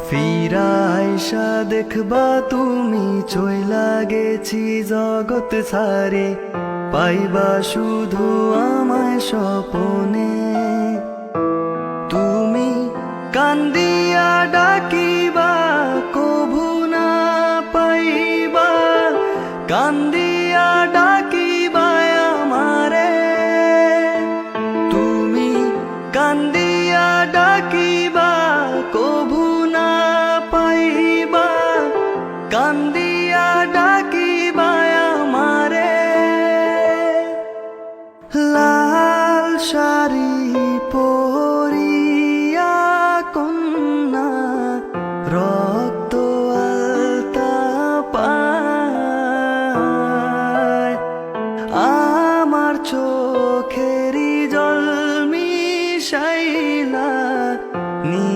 ফিরাইসা দেখবা তুমি চইলা গেছি জগৎ ছাড়ে, পাইবা শুধু আমায় স্বপনে। তুমি কান্দিয়া ডাকিবা কভু না পাইবা, কান্দিয়া ডাকিবা আমারে। তুমি কান্দিয়া ডাকিবা কভু না পাইবা, কান্দিয়া ডাকিবা আমারে। লাল শাড়ি পরিয়া কন্যা রক্ত আলতা পায়, আমার চোখেরই জল মিশাইলা নি